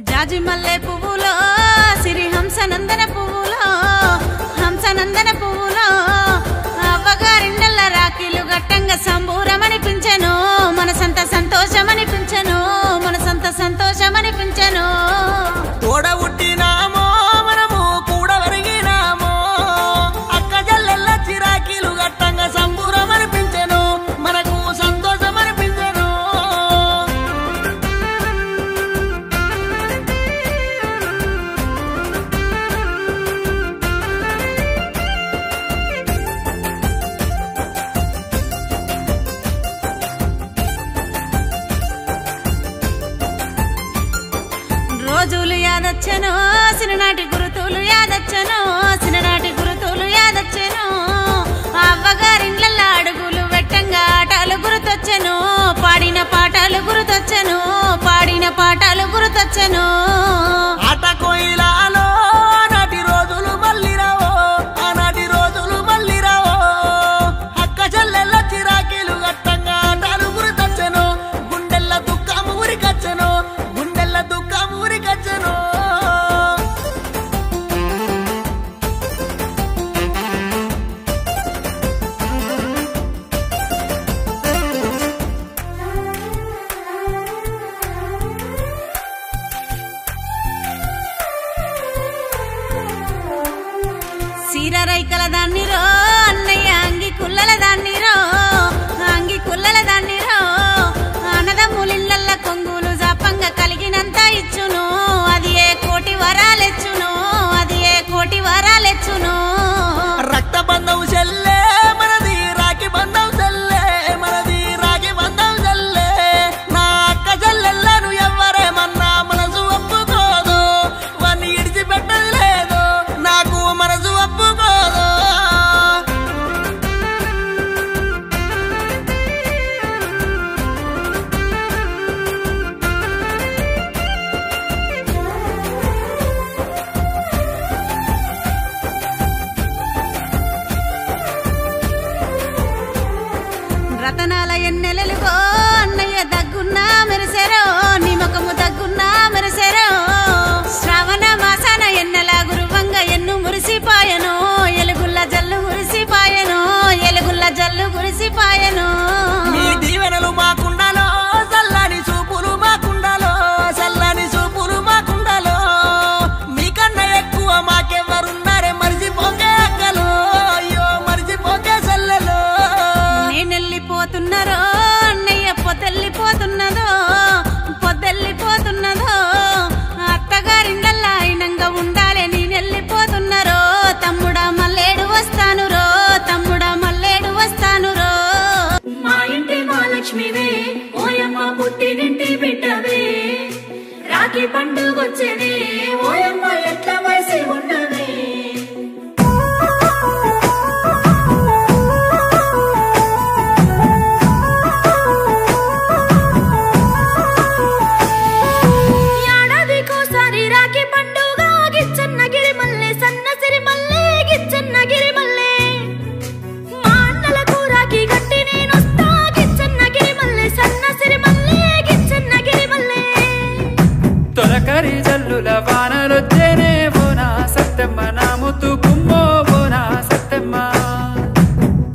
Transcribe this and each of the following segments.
జాజి మల్లె పువ్వులో సిరి హంసనందన పువ్వులో హంసనందన పువ్వులో అవ్వగారిండల్ల రాఖీలు గట్టంగా సంబూరమనిపించెను మనసంత సంతోషమనిపించెను మనసంత సంతోషమనిపించెను తోడ ఉట్టినామో మనము కూడా వరిగినామో అక్క జల్లెల్ల చిరాకీలు గట్టంగా సంబూరమనిపించెను మనకు సంతోషమనిపించెను రోజులు యాదొచ్చెను సిననాటి గురుతులు యాదొచ్చెను సిననాటి గురుతులు యాదొచ్చెను అవ్వగారిండ్లల్ల అడుగులు వెట్టంగా ఆటలు గుర్తొచ్చెను పాడిన పాటలు గుర్తొచ్చెను పాడిన పాటలు గుర్తొచ్చెను ఆట కోయిలాలో ఆనాటి రోజులు మళ్ళీ రావో ఆనాటి రోజులు మళ్ళీ రావో అక్క చెల్లెల్ల చిరాకీలు గట్టంగా ఆటలు గుర్తొచ్చెను గుండెల్ల దుఃఖం ఊరికొచ్చెను గుండెల్ల దుఃఖం ఊరికొచ్చెను సీర రైకల దాన్నిరో అన్నయ్య అంగి కుల్లల దాన్నిరో అంగి కుల్లల దాన్నిరో అన్నదమ్ములిళ్ళల్ల కొంగులు జాపంగా కలిగినంత ఇచ్చును అది ఏ కోటి వరాలెచ్చును అది ఏ కోటి వరాలెచ్చును రక్త బంధం చెల్లే మనది రాఖీ బంధం చెల్లే మనది రాఖీ బంధం చెల్లే నా అక్క చెల్లెళ్ళను ఎవ్వరేమన్నా మనసు ఒప్పుకోదు వాన్ని ఇడిచిపెట్టదు లేదు నాకు మనసు ఒప్పుకోదు రతనాల ఎన్నెలెలుగో అన్నయ్య దగ్గున్నా మెరిసెరో నీ ముఖము దగ్గున్నా మెరిసెరో శ్రావణ మాసాన ఎన్నెల గురువంగ ఎన్ను మురిసిపాయను ఎలుగుల్ల జల్లు గురిసిపాయను ఎలుగుల్ల జల్లు గురిసిపాయను మీ దీవెనలు మాకుండాలో చల్లని చూపులు మాకుండాలో చల్లని చూపులు మాకుండాలో మీకన్నా ఎక్కువ మాకెవ్వరున్నారే మరిచిపోకే అక్కలు అయ్యో మరిచిపోకే చెల్లెలు నేనెళ్ళిపోతున్నారో అన్నయ్య పొద్దెళ్ళిపోతున్నదో పొద్దెళ్ళిపోతున్నదో అత్తగారిండల్లా అయినంగా ఉండాలే నేనెళ్ళిపోతున్నారో తమ్ముడా మల్లేడు వస్తాను రో తమ్ముడా మల్లేడు వస్తాను రో మా ఇంటి మహాలక్ష్మివే ఓయమ్మ పుట్టినింటి బిడ్డవే రాఖీ పండుగొచ్చేనే ఓయమ్మ ఎట్లా వయసి ఉన్నవే ఏడాదికోసారి రాఖీ పండుగ గిచ్చన్న గిరిమల్లె సన్న సిరిమల్లె గిచ్చన్న గిరిమల్లె మా అన్నలకు రాఖీ గట్టి నేనొస్తా గిచ్చన్న గిరిమల్లె సన్న సిరిమల్లె గిచ్చన్న గిరిమల్లె తొలకరి జల్లుల వానలొచ్చేనే బోనా సత్తెమ్మ నా ముత్తు గుమ్మో బోనా సత్తెమ్మ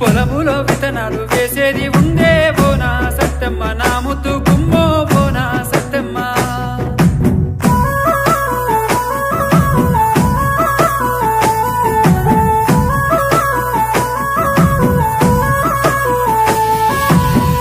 పొలములో విత్తనాలు వేసేది ఉందే బోనా సత్తెమ్మ నా ముత్తు గుమ్మో బోనా సత్తెమ్మ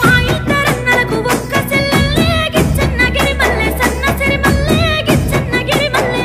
మా ఇద్దరన్నలకు ఒక్క చెల్లెల్లే గిచ్చన్న గిరిమల్లె సన్న సిరిమల్లె గిచ్చన్న గిరిమల్లె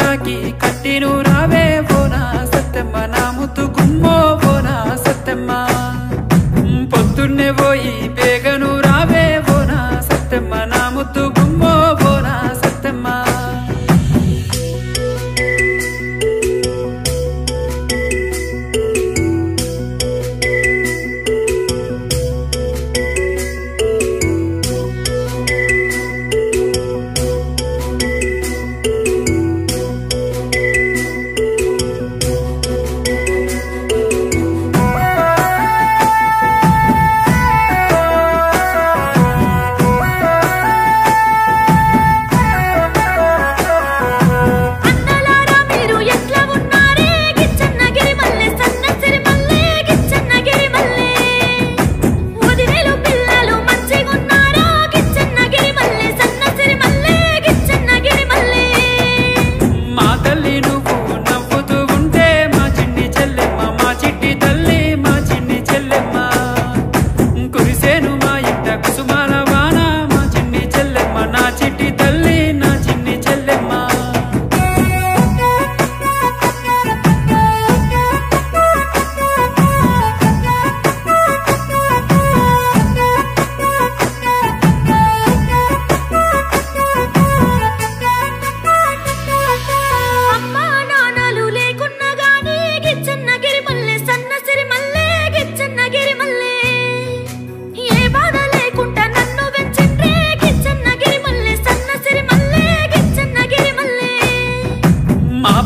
కూరాకి కట్టిను రావే బోనా సత్తెమ్మ నా ముద్దు గుమ్మో బోనా సత్తెమ్మ పొద్దున్నే పోయి బేగను రావే బోనా సత్తెమ్మ నా ముద్దు గుమ్మో బోనా సత్తెమ్మ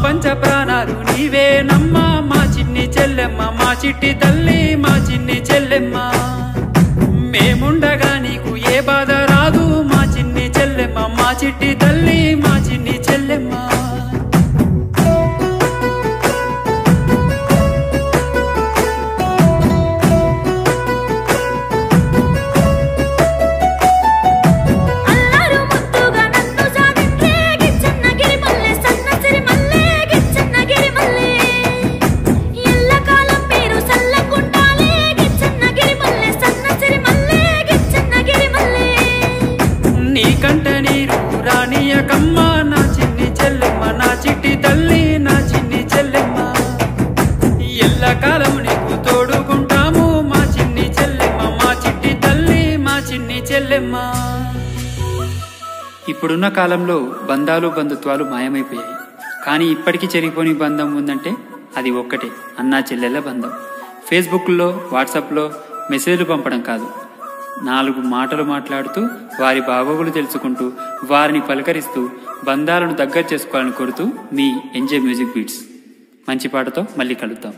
పంచ ప్రాణాలు నీవేనమ్మా మా చిన్ని చెల్లెమ్మ మా చిట్టి తల్లి మా చిన్ని చెల్లెమ్మ మేముండగా నీకు ఏ బాధ రాదు మా చిన్ని చెల్లెమ్మ మా చిట్టి తల్లి మా చిన్ని చెల్లెమ్మ నీకంట నీరు రానియకమ్మ నా చిన్ని చెల్లెమ్మ నా చిట్టి తల్లి నా చిన్ని చెల్లెమ్మ ఎల్లకాలం నీకు తోడుకుంటాము మా చిన్ని చెల్లెమ్మ మా చిట్టి తల్లి మా చిన్ని చెల్లెమ్మ. ఇప్పుడున్న కాలంలో బంధాలు బంధుత్వాలు మాయమైపోయాయి. కానీ ఇప్పటికీ చెరిగిపోని బంధం ఉందంటే అది ఒక్కటే, అన్నా చెల్లెళ్ళ బంధం. ఫేస్బుక్లో వాట్సాప్లో మెసేజ్లు పంపడం కాదు, 4 మాటలు మాట్లాడుతూ వారి బాగోగులు తెలుసుకుంటూ వారిని పలకరిస్తూ బంధాలను దగ్గర చేసుకోవాలని కోరుతూ మీ ఎంజాయ్ మ్యూజిక్ బీట్స్. మంచి పాటతో మళ్ళీ కలుద్దాం.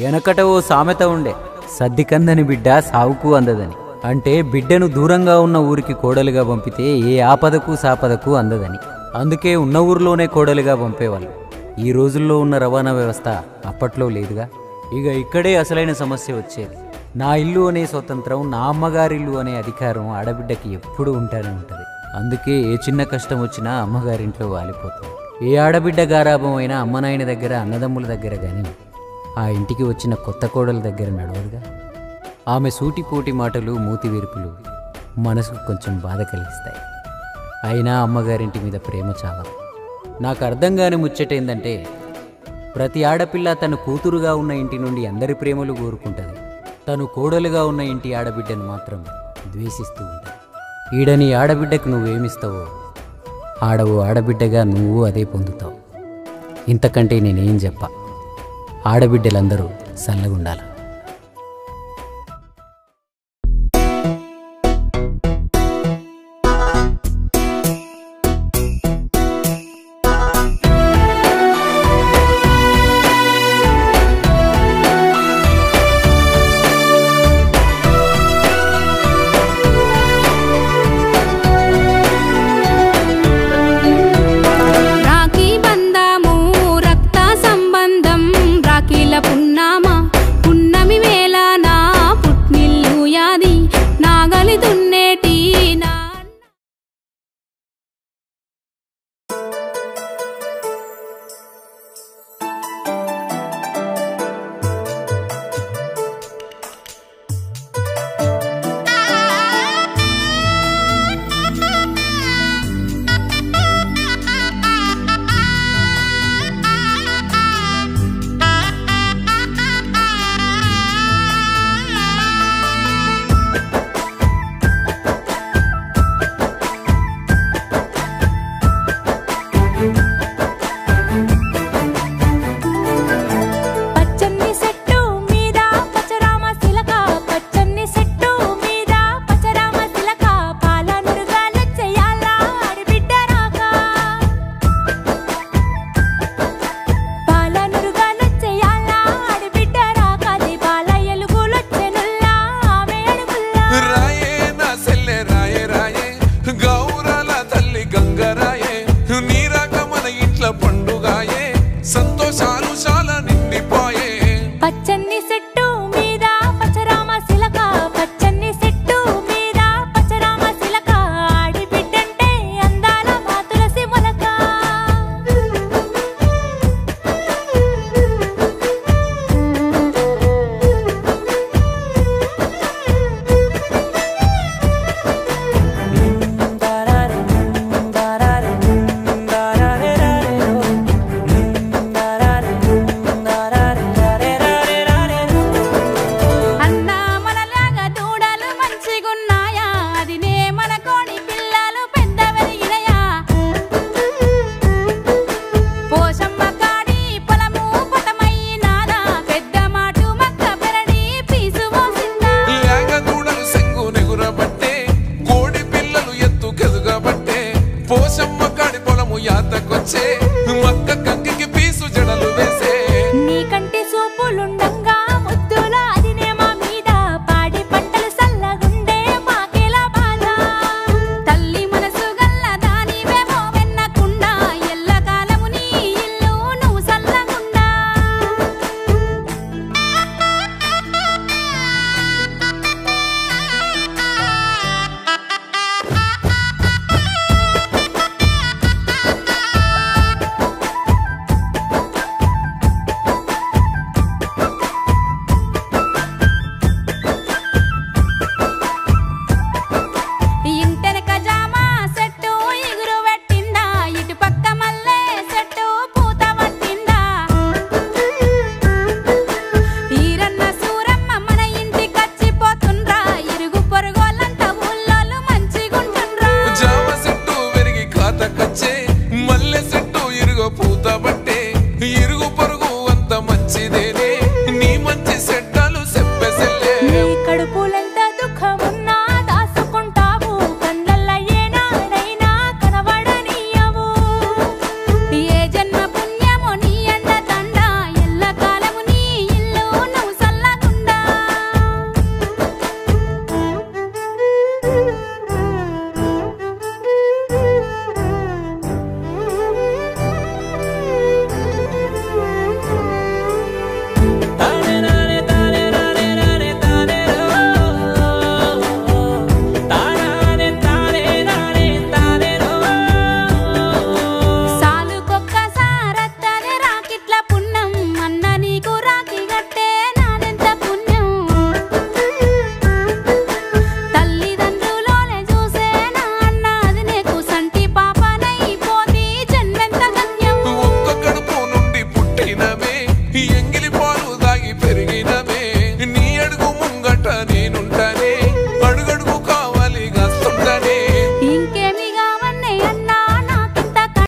వెనకట ఓ సామెత ఉండే, సద్దికందని బిడ్డ సావుకు అందదని. అంటే బిడ్డను దూరంగా ఉన్న ఊరికి కోడలుగా పంపితే ఏ ఆపదకు సాపదకు అందదని. అందుకే ఉన్న ఊరిలోనే కోడలుగా పంపేవాళ్ళు. ఈ రోజుల్లో ఉన్న రవాణా వ్యవస్థ అప్పట్లో లేదుగా. ఇక ఇక్కడే అసలైన సమస్య వచ్చేది. నా ఇల్లు అనే స్వతంత్రం, నా అమ్మగారిల్లు అనే అధికారం ఆడబిడ్డకి ఎప్పుడూ ఉంటానే ఉంటుంది. అందుకే ఏ చిన్న కష్టం వచ్చినా అమ్మగారింట్లో వాలిపోతుంది. ఏ ఆడబిడ్డ గారాభం అయినా అమ్మనాయన దగ్గర, అన్నదమ్ముల దగ్గర కానీ ఆ ఇంటికి వచ్చిన కొత్త కోడల దగ్గర నడవదుగా. ఆమె సూటిపోటి మాటలు, మూతి వీర్పులు మనసుకు కొంచెం బాధ కలిగిస్తాయి. అయినా అమ్మగారింటి మీద ప్రేమ చావదు. నాకు అర్థం కాని ముచ్చటేందంటే, ప్రతి ఆడపిల్ల తన కూతురుగా ఉన్న ఇంటి నుండి అందరి ప్రేమలు కోరుకుంటుంది. తను కోడలుగా ఉన్న ఇంటి ఆడబిడ్డను మాత్రం ద్వేషిస్తూ ఉంటుంది. ఈడని ఆడబిడ్డకు నువ్వేమిస్తావో ఆడవు ఆడబిడ్డగా నువ్వు అదే పొందుతావు. ఇంతకంటే నేనేం చెప్పా. ఆడబిడ్డలందరూ చల్లగుండాలి.